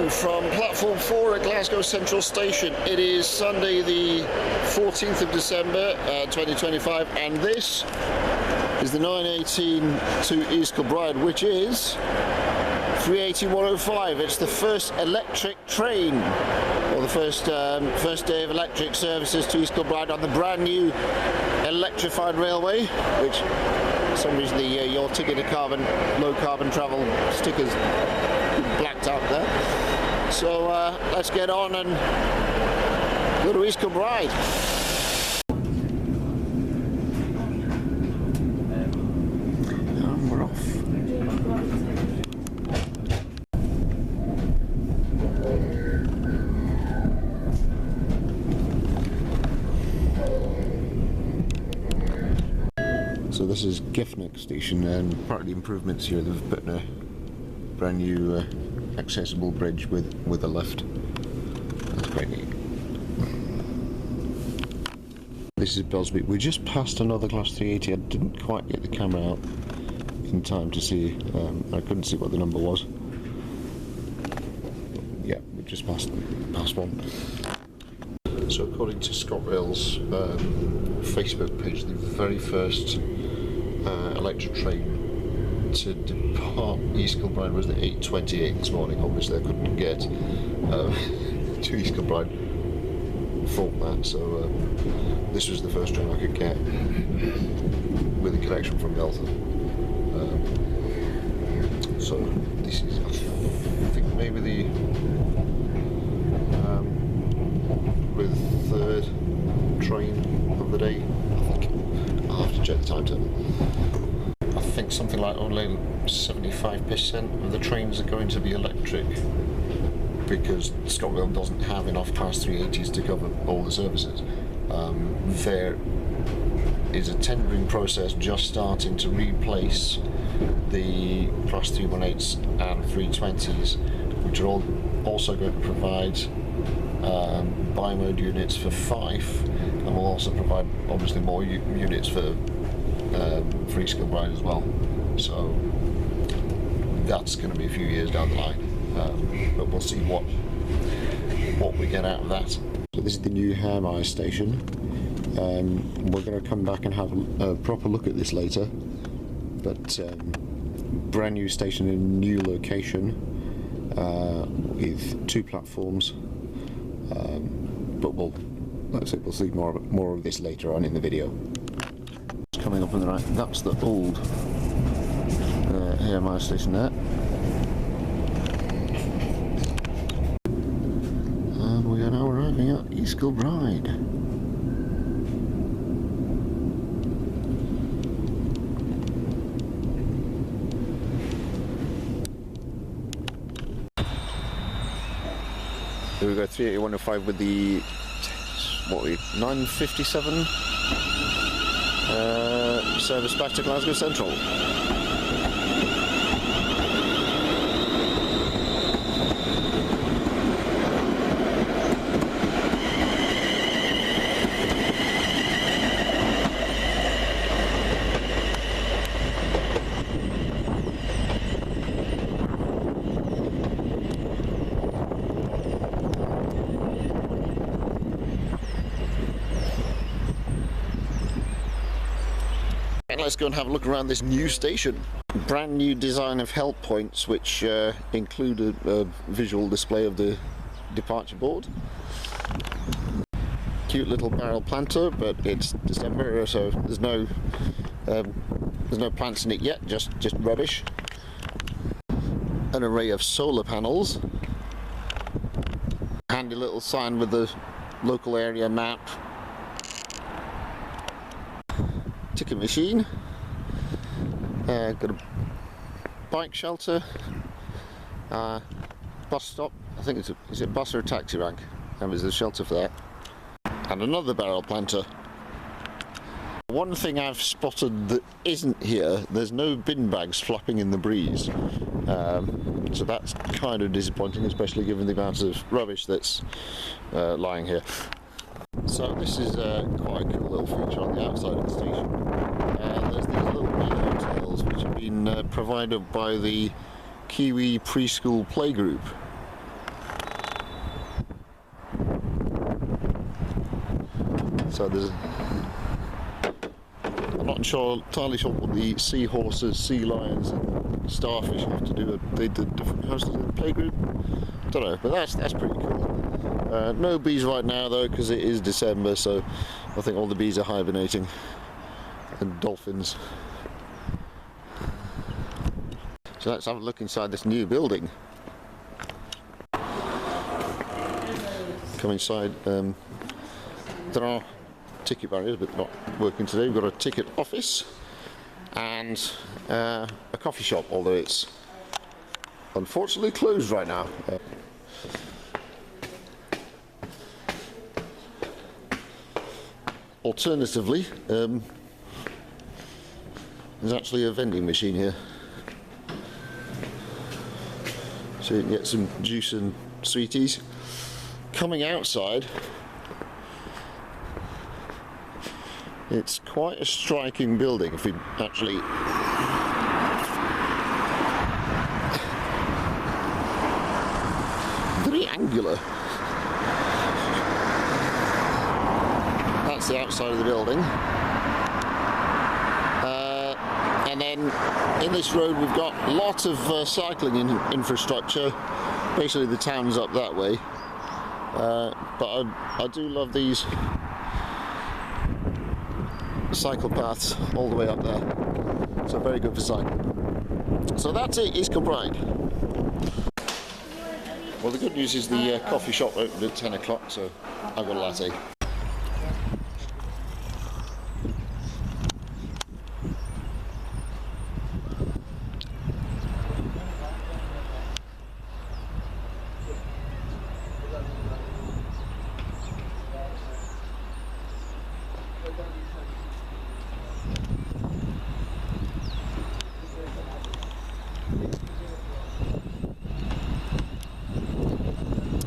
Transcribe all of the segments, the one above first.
morning from platform 4 at Glasgow Central Station. It is Sunday the 14th of December 2025, and this is the 918 to East Kilbride, which is 380-105. It's the first electric train, or the first day of electric services to East Kilbride on the brand new electrified railway, which for some reason the your ticket to low carbon travel stickers blacked out there. So let's get on and go to East Kilbride. And we're off. So this is Giffnock Station, and part of the improvements here, they've put in a brand new accessible bridge with a lift. That's quite neat. This is Bellsby. We just passed another Class 380. I didn't quite get the camera out in time to see. I couldn't see what the number was. Yeah, we just passed one. So according to ScotRail's Facebook page, the very first electric train to depart East Kilbride was the 8:28 this morning. Obviously I couldn't get to East Kilbride for that, so this was the first train I could get with a connection from Delta. So this is, I think, maybe the third train of the day. I think I'll have to check the timetable. I think something like only 75% of the trains are going to be electric, because ScotRail doesn't have enough Class 380s to cover all the services. There is a tendering process just starting to replace the Class 318s and 320s, which are also going to provide bi-mode units for Fife, and will also provide obviously more units for East Kilbride as well. So that's going to be a few years down the line, but we'll see what we get out of that. So this is the new Hairmyres station. We're going to come back and have a proper look at this later, but brand new station in a new location with 2 platforms. But we'll see more of this later on in the video. Coming up on the right, that's the old Hairmyres station there. And we are now arriving at East Kilbride. Here we go, 380-105 with the 957 service back to Glasgow Central. Let's go and have a look around this new station. Brand new design of help points, which include a visual display of the departure board. Cute little barrel planter, but it's December, so there's no plants in it yet, just rubbish. An array of solar panels. Handy little sign with the local area map. Ticket machine, got a bike shelter, bus stop. I think is it a bus or a taxi rank? And there's a shelter for that, and another barrel planter. One thing I've spotted that isn't here: there's no bin bags flapping in the breeze. So that's kind of disappointing, especially given the amount of rubbish that's lying here. So this is quite a cool little feature on the outside of the station. There's these little mini hotels which have been provided by the Kiwi Preschool Playgroup. So there's I'm not entirely sure what the seahorses, sea lions and starfish have to do with the different houses in the playgroup. Don't know, but that's pretty cool. No bees right now though, because it is December, so I think all the bees are hibernating. And dolphins. So let's have a look inside this new building. Come inside. There are ticket barriers, but not working today. We've got a ticket office and a coffee shop, although it's unfortunately closed right now. Alternatively, there's actually a vending machine here, so you can get some juice and sweeties. Coming outside, it's quite a striking building if we actually very angular. That's the outside of the building. And then in this road we've got lots of cycling infrastructure. Basically the town's up that way. But I do love these cycle paths all the way up there. So very good for cycling. So that's it, East Kilbride. Well, the good news is the coffee shop opened at 10 o'clock, so I've got a latte.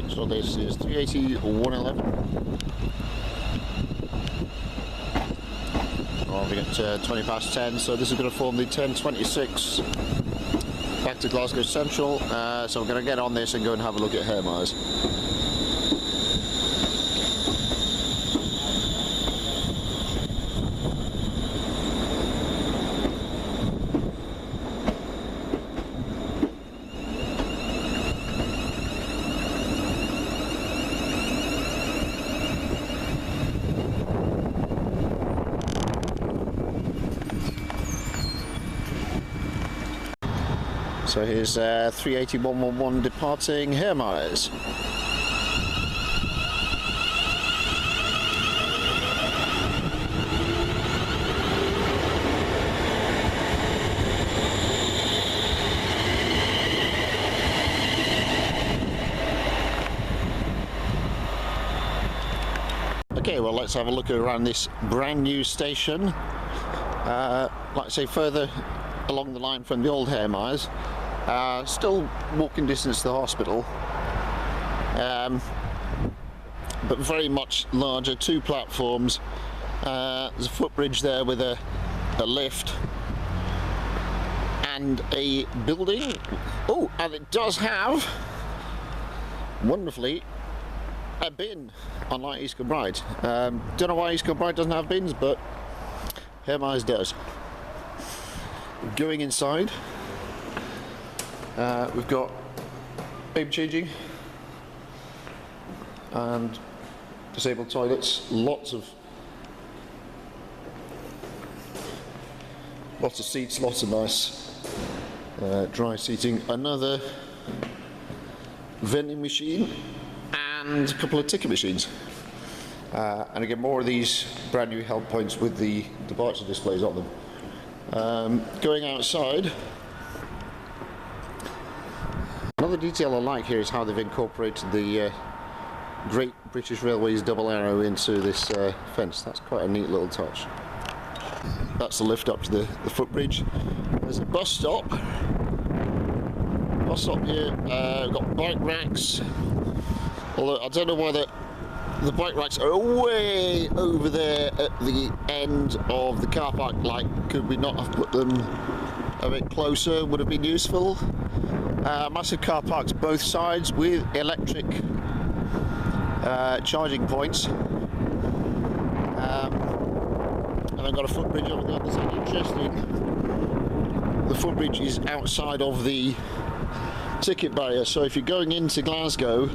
So this is 380 111. Well, we get 20 past 10, so this is going to form the 1026 back to Glasgow Central. So we're going to get on this and go and have a look at Hairmyres. So here's 380 111 departing Hairmyres. Okay, well, let's have a look around this brand new station. Like I say, further along the line from the old Hairmyres. Still walking distance to the hospital, but very much larger, 2 platforms. There's a footbridge there with a lift and a building. Oh, and it does have, wonderfully, a bin, unlike East Kilbride. Don't know why East Kilbride doesn't have bins, but Hairmyres does. Going inside, we've got baby changing and disabled toilets, lots of seats, lots of nice dry seating, another vending machine and a couple of ticket machines, and again more of these brand new help points with the departure displays on them. Going outside, another detail I like here is how they've incorporated the Great British Railways double arrow into this fence. That's quite a neat little touch. That's the lift up to the footbridge. There's a bus stop. Here. We've got bike racks. Although I don't know why the bike racks are way over there at the end of the car park. Like, could we not have put them a bit closer? Would have been useful. Massive car parks both sides with electric charging points. and I've got a footbridge over the other side. Interesting, the footbridge is outside of the ticket barrier, so if you're going into Glasgow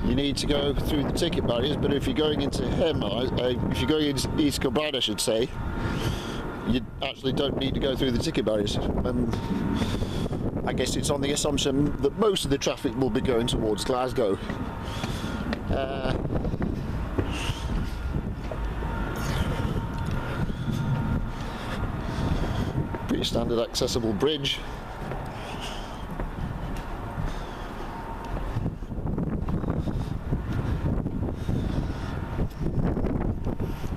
you need to go through the ticket barriers, but if you're going into Hairmyres, if you're going into East Kilbride I should say, you actually don't need to go through the ticket barriers. And I guess it's on the assumption that most of the traffic will be going towards Glasgow. Pretty standard accessible bridge.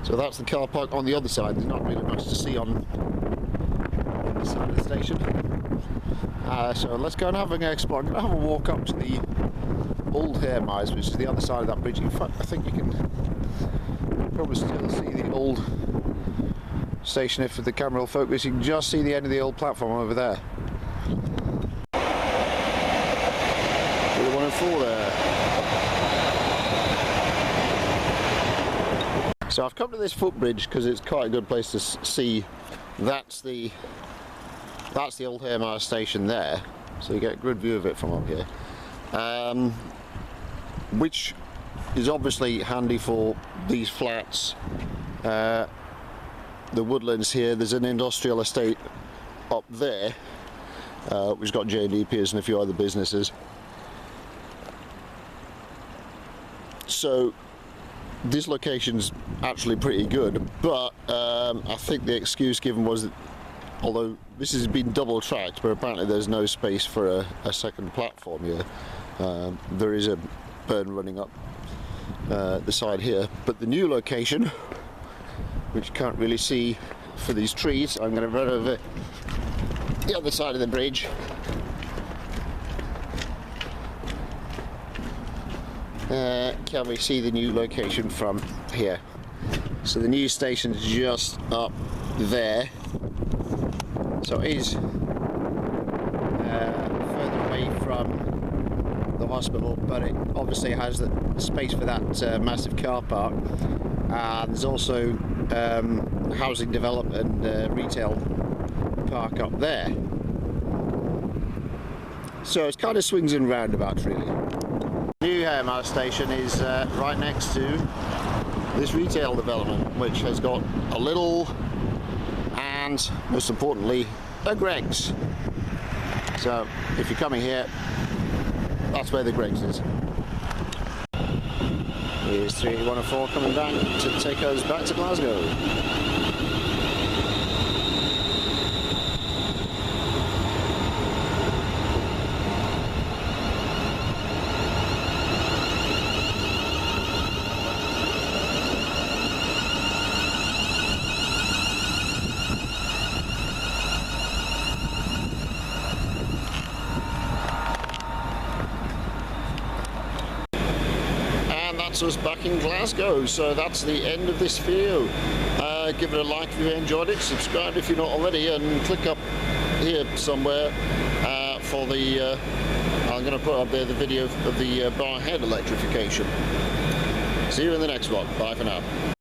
So that's the car park on the other side. There's not really much to see on this side of the station. So let's go and have an explore. I'm going to have a walk up to the old Hairmyres, which is the other side of that bridge. In fact, I think you can probably still see the old station if the camera will focus. You can just see the end of the old platform over there. 104 there. So I've come to this footbridge because it's quite a good place to see. That's the old Hairmyres station there, so you get a good view of it from up here, which is obviously handy for these flats, the woodlands here. There's an industrial estate up there, which has got J&D Piers and a few other businesses. So this location's actually pretty good, but I think the excuse given was that although this has been double tracked, but apparently there's no space for a second platform here. There is a burn running up the side here, but the new location, which you can't really see for these trees, I'm going to run over the other side of the bridge. Can we see the new location from here? So the new station's just up there, so it is further away from the hospital, but it obviously has the space for that massive car park, and there's also housing development and retail park up there. So it's kind of swings and roundabouts really. The new Hairmyres station is right next to this retail development, which has got a Lidl and, most importantly, a Greggs. So if you're coming here, that's where the Greggs is. Here's 38104 coming back to take us back to Glasgow. Us back in Glasgow. So that's the end of this video. Give it a like if you enjoyed it, subscribe if you're not already, and click up here somewhere for the I'm going to put up there the video of the bar head electrification. See you in the next one. Bye for now.